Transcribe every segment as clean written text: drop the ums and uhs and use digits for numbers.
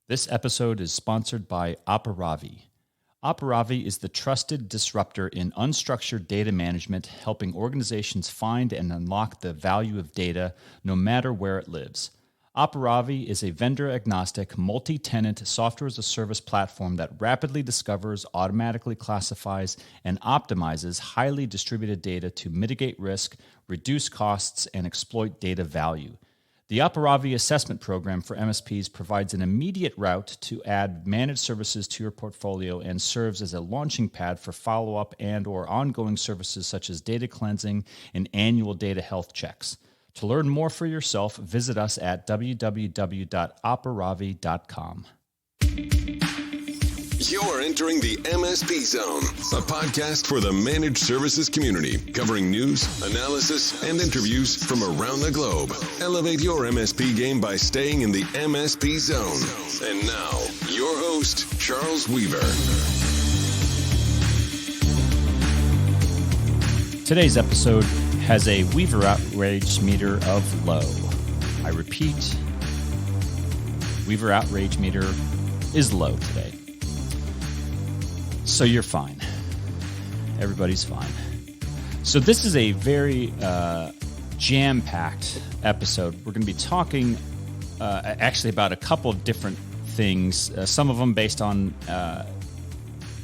This episode is sponsored by Operavi. Operavi is the trusted disruptor in unstructured data management, helping organizations find and unlock the value of data no matter where it lives. Operavi is a vendor-agnostic, multi-tenant software-as-a-service platform that rapidly discovers, automatically classifies, and optimizes highly distributed data to mitigate risk, reduce costs, and exploit data value. The Operavi assessment program for MSPs provides an immediate route to add managed services to your portfolio and serves as a launching pad for follow-up and/or ongoing services such as data cleansing and annual data health checks. To learn more for yourself, visit us at www.operavi.com. You're entering the MSP Zone, a podcast for the managed services community, covering news, analysis, and interviews from around the globe. Elevate your MSP game by staying in the MSP Zone. And now, your host, Charles Weaver. Today's episode has a Weaver outrage meter of low. I repeat, Weaver outrage meter is low today. So you're fine. Everybody's fine. So this is a very jam-packed episode. We're going to be talking actually about a couple of different things, some of them based on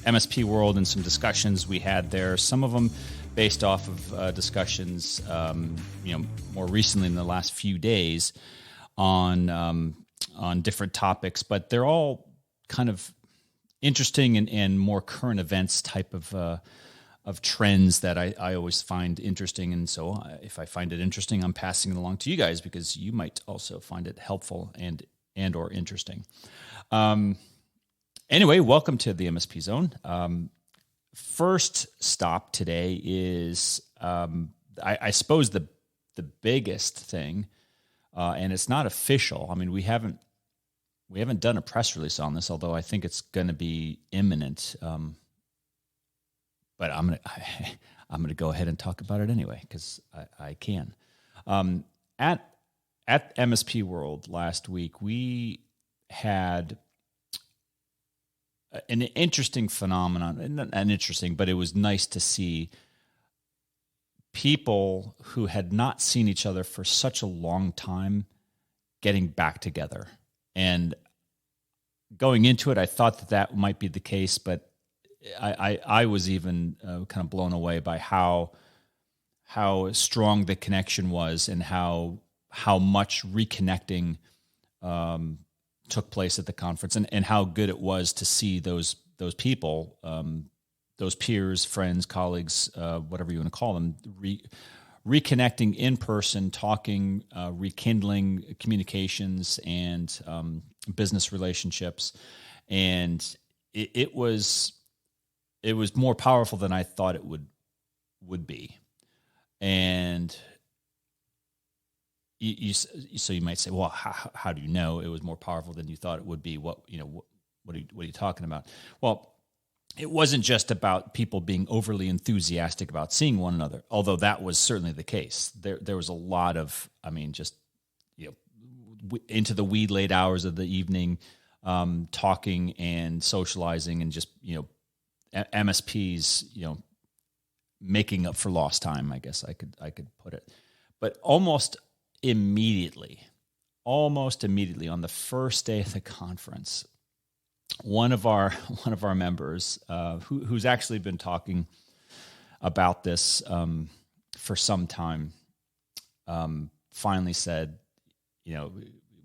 MSPWorld and some discussions we had there, some of them based off of discussions more recently in the last few days on different topics, but they're all kind of interesting and more current events type of trends that I always find interesting. And so if I find it interesting, I'm passing it along to you guys because you might also find it helpful and or interesting. Anyway, welcome to the MSP Zone. First stop today is, I suppose, the biggest thing, and it's not official. I mean, we haven't done a press release on this, although I think it's going to be imminent. But I'm gonna go ahead and talk about it anyway because I can. At MSPWorld last week, we had an interesting phenomenon, and interesting, but it was nice to see people who had not seen each other for such a long time getting back together. And going into it, I thought that might be the case, but I was even kind of blown away by how strong the connection was and how much reconnecting took place at the conference, and how good it was to see those people, those peers, friends, colleagues, whatever you want to call them, reconnecting in person, talking, rekindling communications and business relationships, and it was more powerful than I thought it would be. And so you might say, well, how do you know it was more powerful than you thought it would be? What are you talking about? Well, it wasn't just about people being overly enthusiastic about seeing one another, although that was certainly the case. There was a lot of, into the wee late hours of the evening, talking and socializing, and just MSPs, making up for lost time, I guess I could put it. But almost immediately on the first day of the conference, one of our members, who's actually been talking about this for some time, finally said,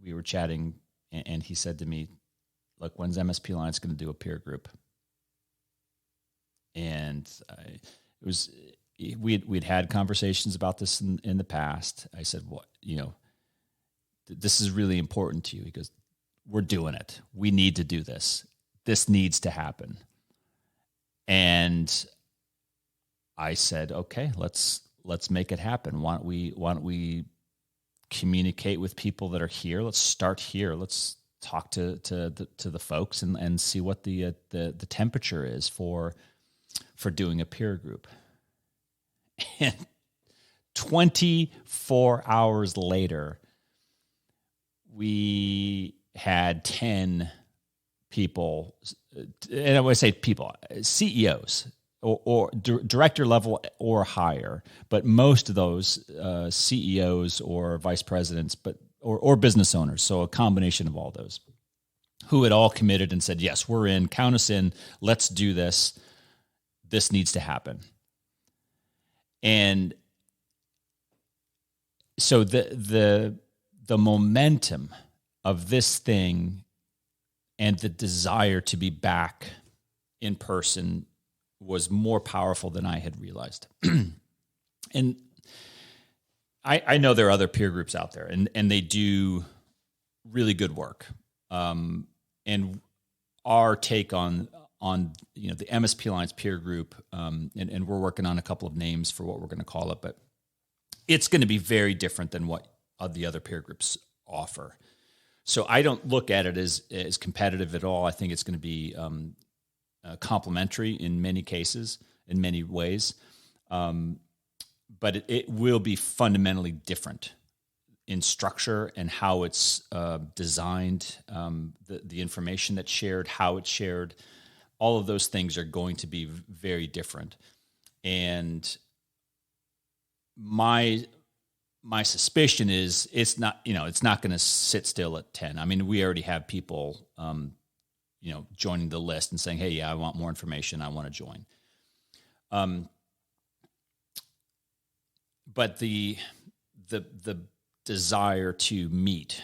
we were chatting, and he said to me, "Look, when's MSPAlliance going to do a peer group?" And we'd had conversations about this in the past. I said, "What, this is really important to you." He goes, "We're doing it. We need to do this. This needs to happen." And I said, "Okay, let's make it happen. Why don't we communicate with people that are here? Let's start here. Let's talk to the folks and see what the temperature is for doing a peer group." And 24 hours later, we had 10 people, and I would say people, CEOs or director level or higher, but most of those CEOs or vice presidents, or business owners, so a combination of all those, who had all committed and said, yes, we're in, count us in, let's do this. This needs to happen. And so the momentum of this thing and the desire to be back in person was more powerful than I had realized. And I know there are other peer groups out there, and they do really good work. And our take on the MSPAlliance peer group, and we're working on a couple of names for what we're going to call it, but it's going to be very different than what the other peer groups offer. So I don't look at it as competitive at all. I think it's going to be complementary in many cases, in many ways, but it will be fundamentally different in structure and how it's designed, the information that's shared, how it's shared. All of those things are going to be very different. And my suspicion is it's not going to sit still at 10. I mean, we already have people, joining the list and saying, hey, yeah, I want more information. I want to join. But the desire to meet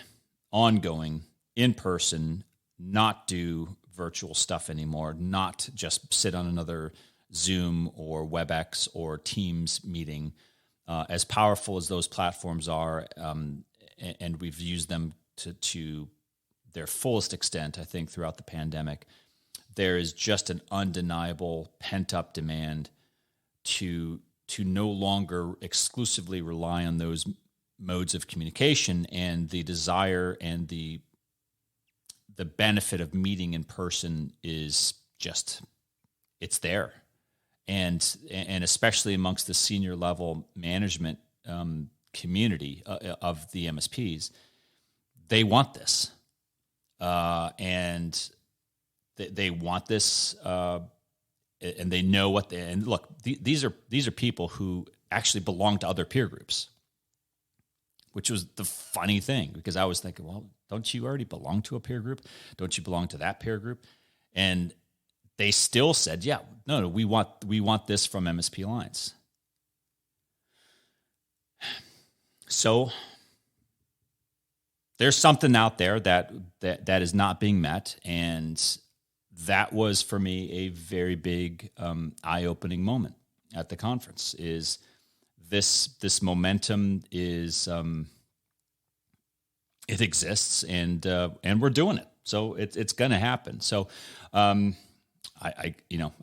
ongoing in person, not do virtual stuff anymore, not just sit on another Zoom or WebEx or Teams meeting, as powerful as those platforms are, and we've used them to their fullest extent, I think, throughout the pandemic, there is just an undeniable pent-up demand to no longer exclusively rely on those modes of communication, and the desire and the benefit of meeting in person is just, it's there. And especially amongst the senior level management community of the MSPs, they want this, and they want this, and they know what they. And look, these are people who actually belong to other peer groups, which was the funny thing, because I was thinking, well, don't you already belong to a peer group? Don't you belong to that peer group? And they still said, yeah, no, we want this from MSPAlliance. So there's something out there that is not being met, and that was for me a very big eye-opening moment at the conference. Is this momentum is it exists, and we're doing it, so it's going to happen. So.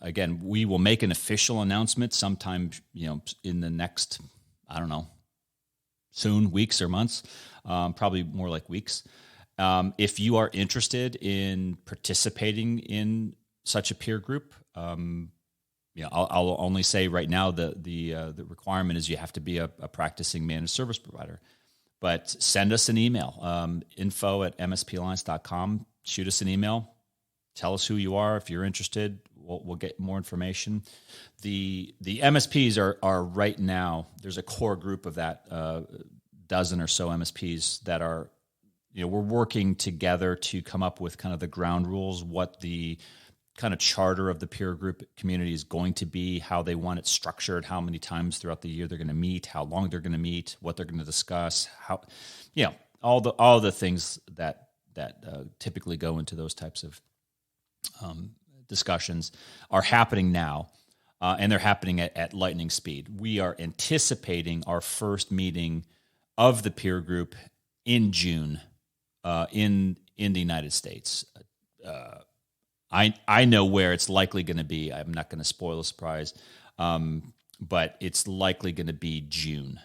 Again, we will make an official announcement sometime, in the next, I don't know, soon, weeks or months, probably more like weeks. If you are interested in participating in such a peer group, I'll only say right now the requirement is you have to be a practicing managed service provider. But send us an email, info@mspalliance.com. Shoot us an email. Tell us who you are. If you're interested, we'll get more information. The MSPs are right now, there's a core group of that dozen or so MSPs that are, we're working together to come up with kind of the ground rules, what the kind of charter of the peer group community is going to be, how they want it structured, how many times throughout the year they're going to meet, how long they're going to meet, what they're going to discuss, how, all the things that typically go into those types of discussions are happening now, and they're happening at lightning speed. We are anticipating our first meeting of the peer group in June in the United States. I know where it's likely going to be. I'm not going to spoil a surprise, but it's likely going to be June.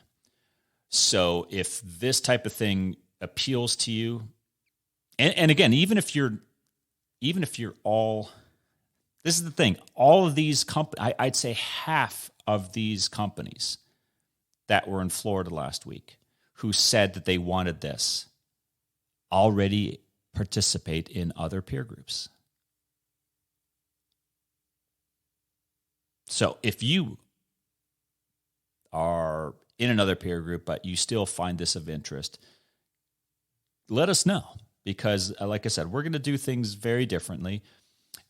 So if this type of thing appeals to you, and again, even if you're all, this is the thing, all of these companies, I'd say half of these companies that were in Florida last week who said that they wanted this already participate in other peer groups. So if you are in another peer group, but you still find this of interest, let us know, because like I said, we're going to do things very differently.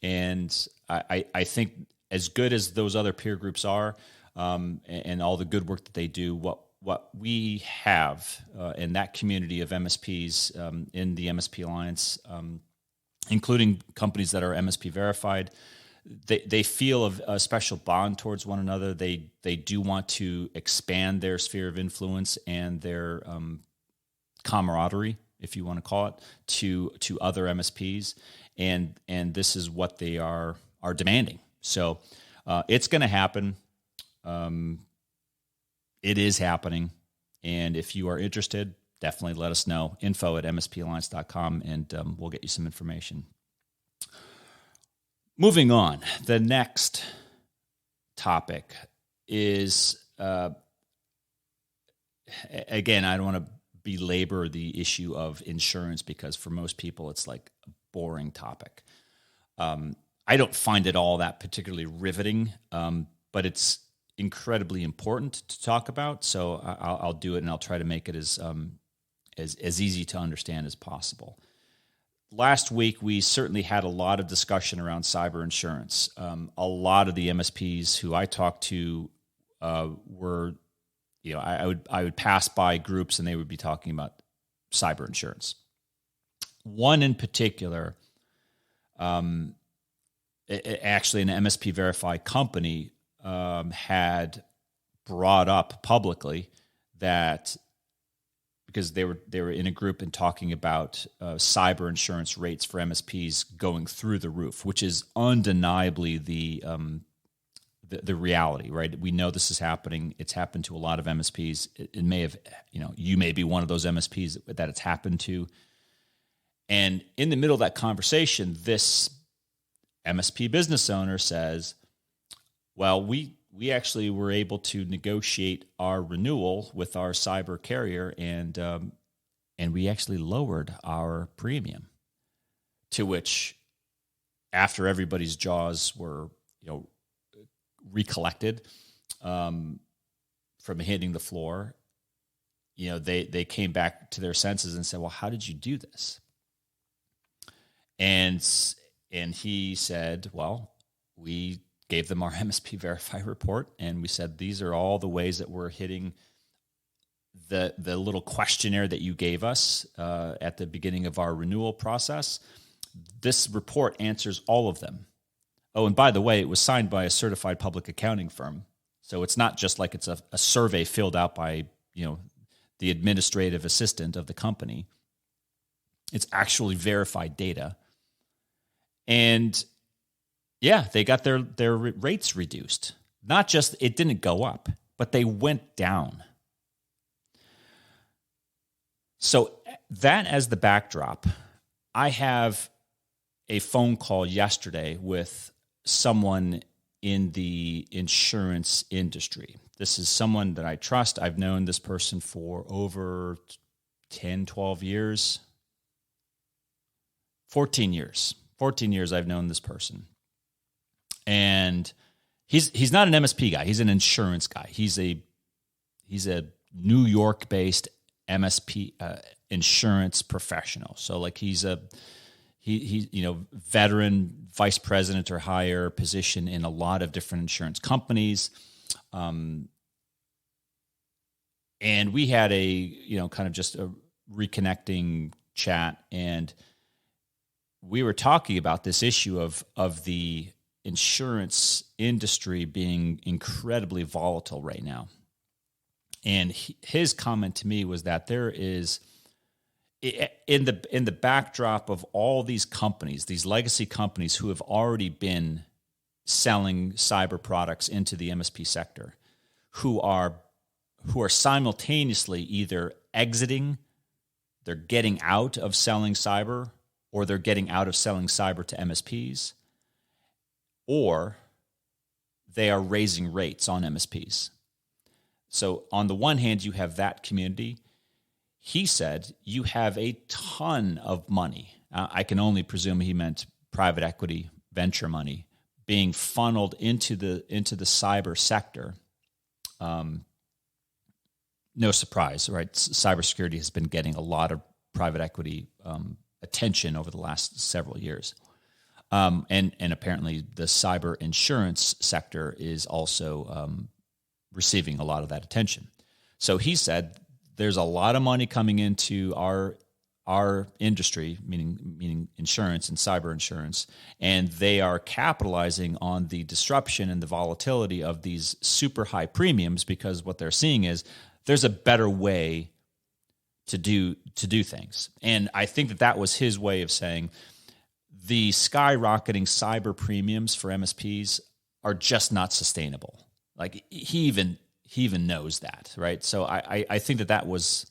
And I think as good as those other peer groups are, and all the good work that they do, what we have in that community of MSPs in the MSPAlliance, including companies that are MSP verified, they feel a special bond towards one another. They do want to expand their sphere of influence and their camaraderie, if you want to call it, to other MSPs, and this is what they are demanding. So it's going to happen. It is happening, and if you are interested, definitely let us know. info@MSPAlliance.com, and we'll get you some information. Moving on, the next topic is, again, I don't want to belabor the issue of insurance, because for most people it's like a boring topic. I don't find it all that particularly riveting, but it's incredibly important to talk about. So I'll do it, and I'll try to make it as easy to understand as possible. Last week, we certainly had a lot of discussion around cyber insurance. A lot of the MSPs who I talked to were, I would pass by groups and they would be talking about cyber insurance. One in particular, actually an MSP verified company, had brought up publicly that, because they were in a group and talking about cyber insurance rates for MSPs going through the roof, which is undeniably the reality, right? We know this is happening. It's happened to a lot of MSPs. It may have, you may be one of those MSPs that it's happened to. And in the middle of that conversation, this MSP business owner says, well, we actually were able to negotiate our renewal with our cyber carrier, and we actually lowered our premium. To which, after everybody's jaws were, recollected from hitting the floor, they came back to their senses and said, "Well, how did you do this?" And he said, "Well, we gave them our MSP Verify report, and we said, these are all the ways that we're hitting the little questionnaire that you gave us at the beginning of our renewal process. This report answers all of them. Oh, and by the way, it was signed by a certified public accounting firm. So it's not just like it's a survey filled out by, the administrative assistant of the company. It's actually verified data. And yeah, they got their rates reduced. Not just, it didn't go up, but they went down. So that as the backdrop, I have a phone call yesterday with someone in the insurance industry. This is someone that I trust. I've known this person for over 10, 12 years. 14 years. 14 years I've known this person. And he's not an MSP guy. He's an insurance guy. He's a New York-based MSP insurance professional. So like he's veteran vice president or higher position in a lot of different insurance companies. And we had a kind of just a reconnecting chat, and we were talking about this issue of the insurance industry being incredibly volatile right now. And his comment to me was that there is, in the backdrop of all these companies, these legacy companies who have already been selling cyber products into the MSP sector, who are simultaneously either exiting, they're getting out of selling cyber, or they're getting out of selling cyber to MSPs, or they are raising rates on MSPs. So on the one hand, you have that community. He said you have a ton of money. I can only presume he meant private equity, venture money, being funneled into the cyber sector. No surprise, right? Cybersecurity has been getting a lot of private equity attention over the last several years. And apparently the cyber insurance sector is also receiving a lot of that attention. So he said there's a lot of money coming into our industry, meaning insurance and cyber insurance, and they are capitalizing on the disruption and the volatility of these super high premiums, because what they're seeing is there's a better way to do things. And I think that was his way of saying the skyrocketing cyber premiums for MSPs are just not sustainable. Like he even knows that, right? So I think that was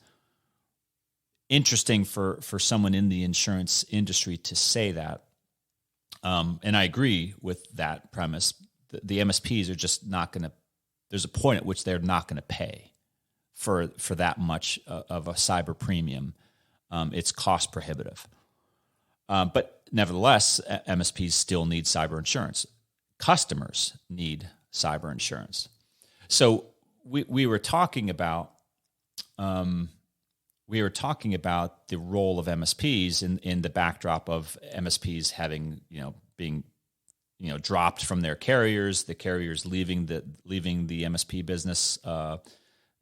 interesting for someone in the insurance industry to say that. And I agree with that premise. The MSPs are just not going to, there's a point at which they're not going to pay for that much of a cyber premium. It's cost prohibitive. But nevertheless, MSPs still need cyber insurance. Customers need cyber insurance. So we were talking about the role of MSPs in the backdrop of MSPs having being dropped from their carriers, the carriers leaving the MSP business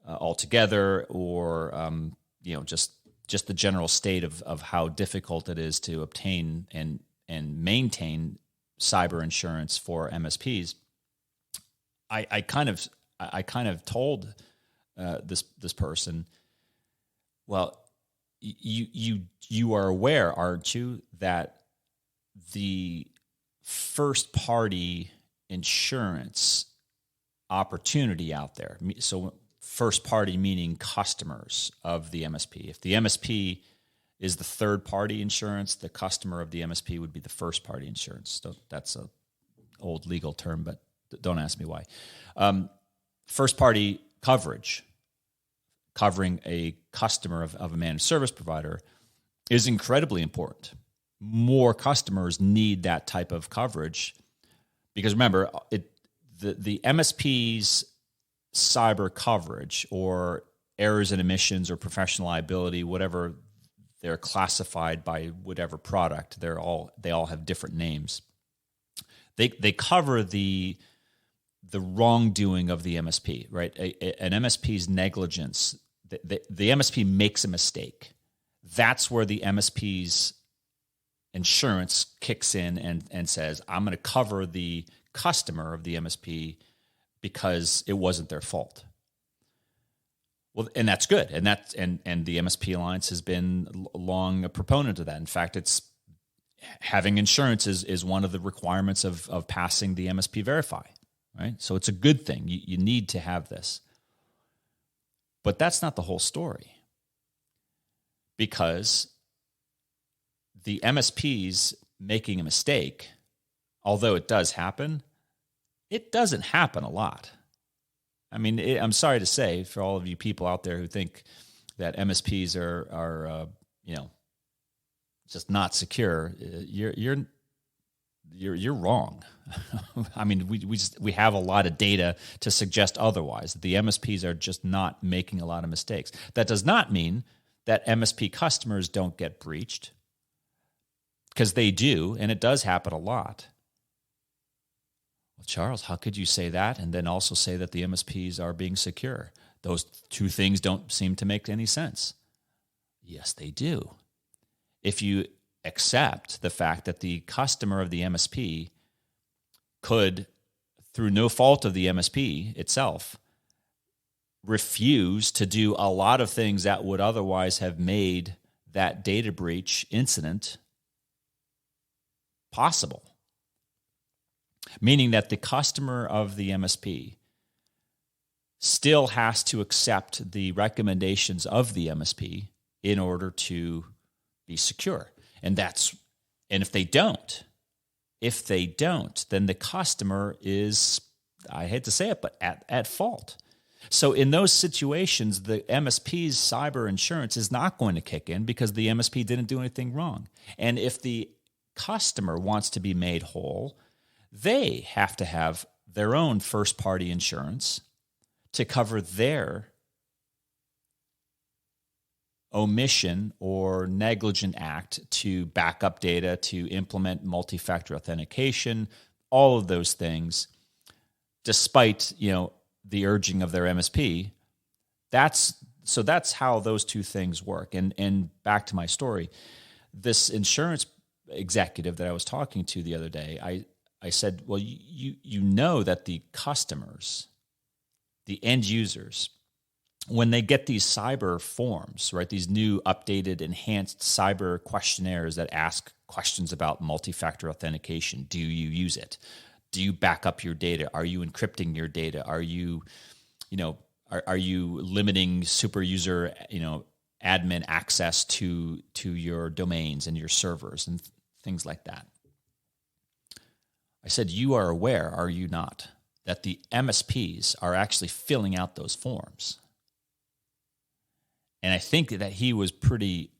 altogether, or just the general state of how difficult it is to obtain and maintain cyber insurance for MSPs. I kind of told this person, well, you are aware, aren't you, that the first party insurance opportunity out there, so first party meaning customers of the MSP. If the MSP is the third party insurance, the customer of the MSP would be the first party insurance. That's an old legal term, but don't ask me why. First party coverage, covering a customer of a managed service provider, is incredibly important. More customers need that type of coverage because remember, the MSP's cyber coverage, or errors and omissions or professional liability, whatever they're classified by whatever product, they all have different names. They cover the wrongdoing of the MSP, right? An MSP's negligence. The MSP makes a mistake. That's where the MSP's insurance kicks in and says, I'm going to cover the customer of the MSP because it wasn't their fault. Well, and that's good. And the MSPAlliance has been long a proponent of that. In fact, it's having insurance is one of the requirements of passing the MSP Verify, right? So it's a good thing. You need to have this. But that's not the whole story, because the MSPs making a mistake, although it does happen, it doesn't happen a lot. I mean, I'm sorry to say, for all of you people out there who think that MSPs are just not secure, you're wrong. I mean, we have a lot of data to suggest otherwise. The MSPs are just not making a lot of mistakes. That does not mean that MSP customers don't get breached, because they do, and it does happen a lot. Well, Charles, how could you say that and then also say that the MSPs are being secure? Those two things don't seem to make any sense. Yes, they do. If you accept the fact that the customer of the MSP could, through no fault of the MSP itself, refuse to do a lot of things that would otherwise have made that data breach incident possible. Meaning that the customer of the MSP still has to accept the recommendations of the MSP in order to be secure. And if they don't, then the customer is, I hate to say it, but at fault. So in those situations, the MSP's cyber insurance is not going to kick in because the MSP didn't do anything wrong. And if the customer wants to be made whole, they have to have their own first-party insurance to cover their omission or negligent act to back up data, to implement multi-factor authentication, all of those things, despite, the urging of their MSP. That's how those two things work. And back to my story, this insurance executive that I was talking to the other day, I said, well, you know that the customers, the end users, when they get these cyber forms, right, these new updated, enhanced cyber questionnaires that ask questions about multi-factor authentication, do you use it? Do you back up your data? Are you encrypting your data? Are you, are you limiting super user, admin access to your domains and your servers and things like that? I said, you are aware, are you not, that the MSPs are actually filling out those forms? And I think that he was pretty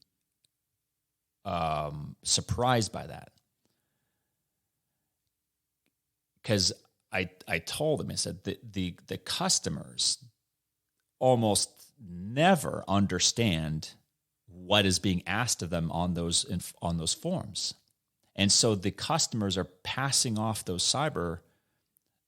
surprised by that. Because I told him, I said, the customers almost never understand what is being asked of them on those forms. And so the customers are passing off those cyber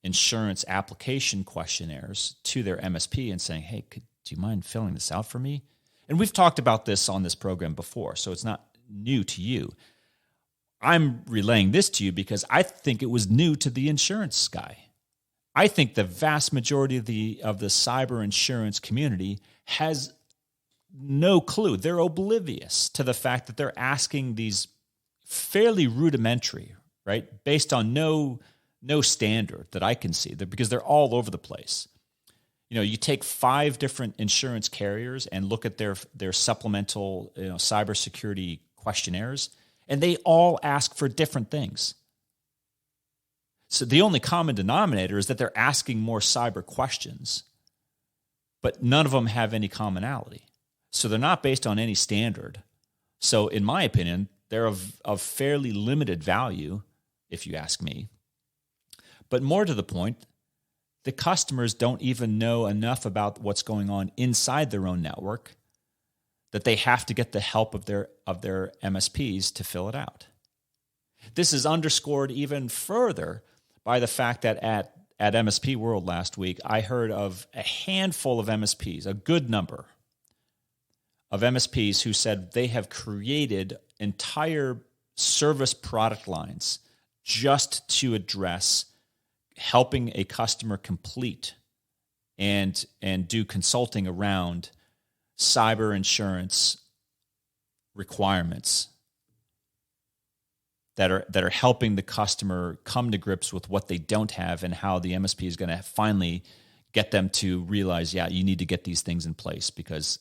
insurance application questionnaires to their MSP and saying, hey, do you mind filling this out for me? And we've talked about this on this program before, so it's not new to you. I'm relaying this to you because I think it was new to the insurance guy. I think the vast majority of the cyber insurance community has no clue. They're oblivious to the fact that they're asking these fairly rudimentary, right, based on no standard that I can see, because they're all over the place. You take 5 different insurance carriers and look at their supplemental, cybersecurity questionnaires, and they all ask for different things. So the only common denominator is that they're asking more cyber questions, but none of them have any commonality. So they're not based on any standard. So in my opinion, they're of fairly limited value, if you ask me. But more to the point, the customers don't even know enough about what's going on inside their own network that they have to get the help of their MSPs to fill it out. This is underscored even further by the fact that at MSPWorld last week, I heard of a handful of MSPs, a good number of MSPs who said they have created entire service product lines just to address helping a customer complete and do consulting around cyber insurance requirements that are helping the customer come to grips with what they don't have and how the MSP is going to finally get them to realize, yeah, you need to get these things in place, because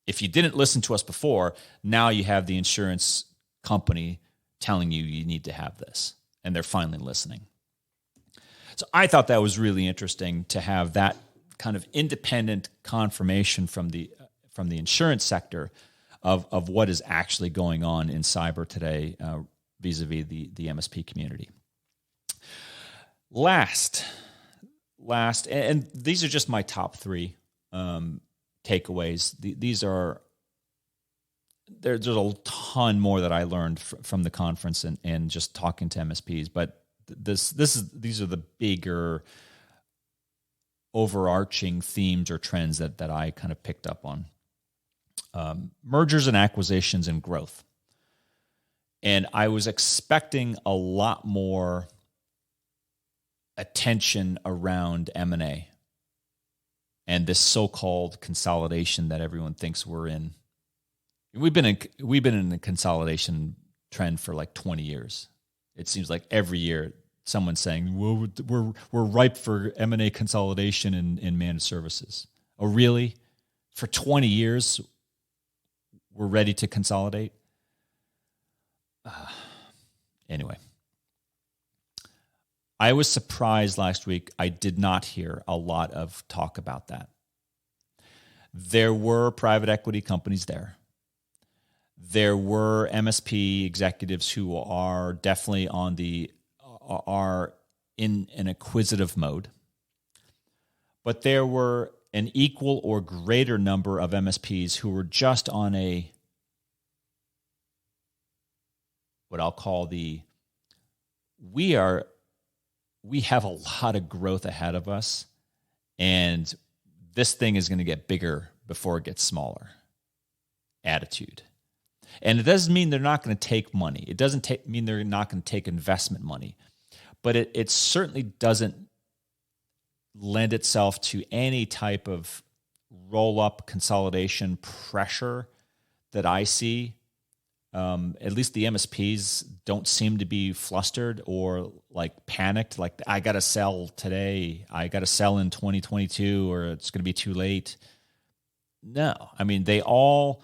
if you didn't listen to us before, now you have the insurance company telling you need to have this, and they're finally listening. So I thought that was really interesting to have that kind of independent confirmation from the insurance sector of what is actually going on in cyber today, vis-a-vis the MSP community. Last, and these are just my top 3 takeaways. There's a ton more that I learned from the conference and just talking to MSPs, but these are the bigger overarching themes or trends that I kind of picked up on. Mergers and acquisitions and growth. And I was expecting a lot more attention around M&A and this so-called consolidation that everyone thinks we're in. We've been in a consolidation trend for like 20 years. It seems like every year someone's saying, well, we're ripe for M&A consolidation in managed services. Oh, really? For 20 years, we're ready to consolidate? Anyway, I was surprised last week. I did not hear a lot of talk about that. There were private equity companies there. There were MSP executives who are definitely are in an acquisitive mode, but there were an equal or greater number of MSPs who were just on what I'll call we have a lot of growth ahead of us, and this thing is going to get bigger before it gets smaller attitude. And it doesn't mean they're not going to take money. It doesn't mean they're not going to take investment money. But it certainly doesn't lend itself to any type of roll-up consolidation pressure that I see. At least the MSPs don't seem to be flustered or like panicked, like I got to sell today, I got to sell in 2022, or it's going to be too late. No, I mean, they all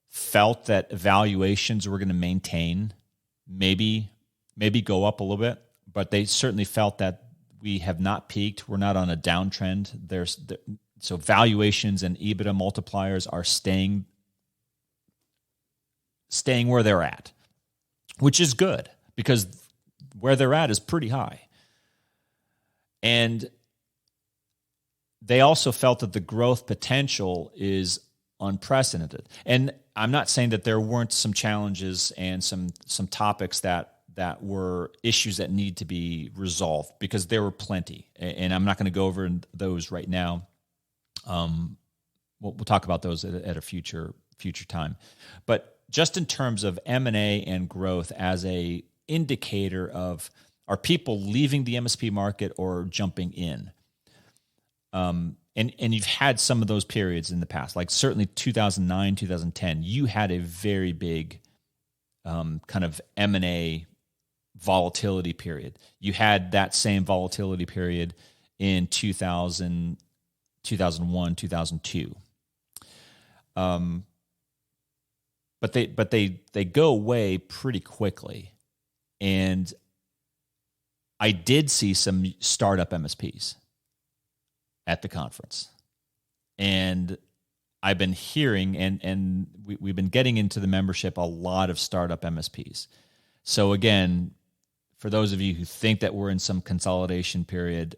felt that valuations were going to maintain, maybe go up a little bit, but they certainly felt that we have not peaked. We're not on a downtrend. So valuations and EBITDA multipliers are staying where they're at, which is good because where they're at is pretty high. And they also felt that the growth potential is unprecedented. And I'm not saying that there weren't some challenges and some topics that were issues that need to be resolved, because there were plenty. And I'm not going to go over those right now. We'll talk about those at a future time. But just in terms of M&A and growth as a indicator of, are people leaving the MSP market or jumping in? And you've had some of those periods in the past, like certainly 2009, 2010, you had a very big kind of M&A volatility period. You had that same volatility period in 2000, 2001, 2002. But they go away pretty quickly. And I did see some startup MSPs at the conference. And I've been hearing, and we've been getting into the membership, a lot of startup MSPs. So again, for those of you who think that we're in some consolidation period,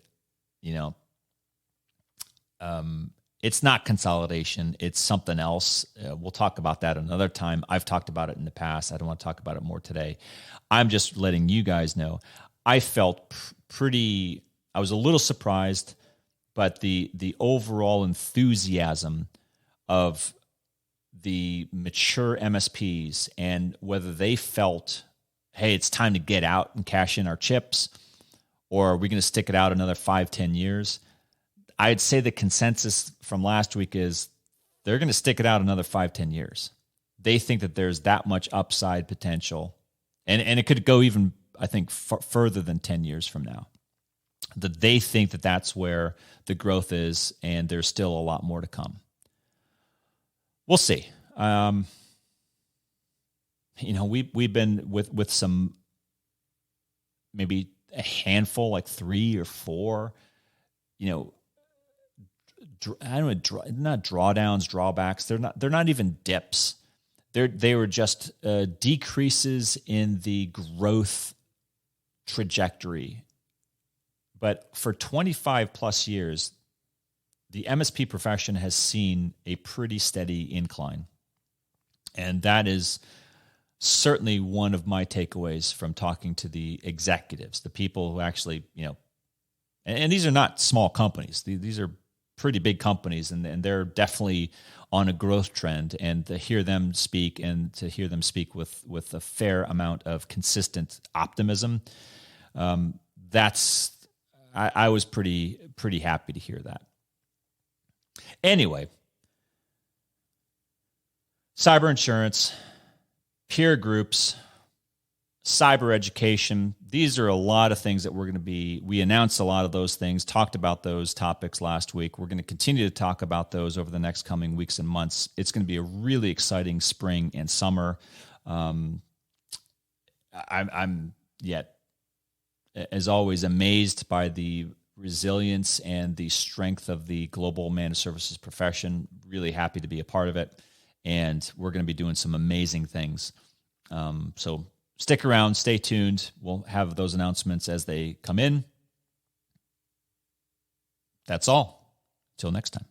it's not consolidation. It's something else. We'll talk about that another time. I've talked about it in the past. I don't want to talk about it more today. I'm just letting you guys know. I felt I was a little surprised, but the overall enthusiasm of the mature MSPs and whether they felt, hey, it's time to get out and cash in our chips, or are we going to stick it out another 5-10 years? I'd say the consensus from last week is they're going to stick it out another 5-10 years. They think that there's that much upside potential, and it could go even, I think, further than 10 years from now. That they think that that's where the growth is, and there's still a lot more to come. We'll see. We've been with some, maybe a handful, like 3 or 4, not drawdowns, drawbacks. They're not even dips. They were just decreases in the growth trajectory. But for 25 plus years, the MSP profession has seen a pretty steady incline. And that is certainly one of my takeaways from talking to the executives, the people who actually, and these are not small companies. These are pretty big companies, and they're definitely on a growth trend. And to hear them speak, and to hear them speak with a fair amount of consistent optimism, I was pretty happy to hear that. Anyway, cyber insurance, peer groups, cyber education. These are a lot of things that we announced a lot of those things, talked about those topics last week. We're going to continue to talk about those over the next coming weeks and months. It's going to be a really exciting spring and summer. I'm yet, as always, amazed by the resilience and the strength of the global managed services profession. Really happy to be a part of it. And we're going to be doing some amazing things. So stick around, stay tuned. We'll have those announcements as they come in. That's all. Till next time.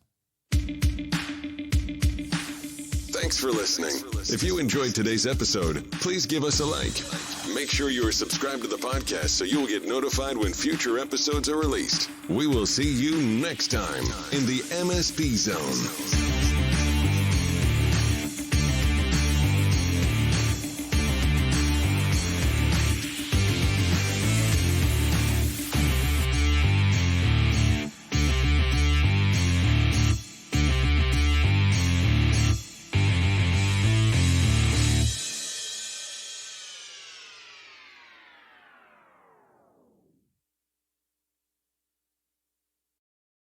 Thanks for listening. If you enjoyed today's episode, please give us a like. Make sure you are subscribed to the podcast so you will get notified when future episodes are released. We will see you next time in the MSP Zone.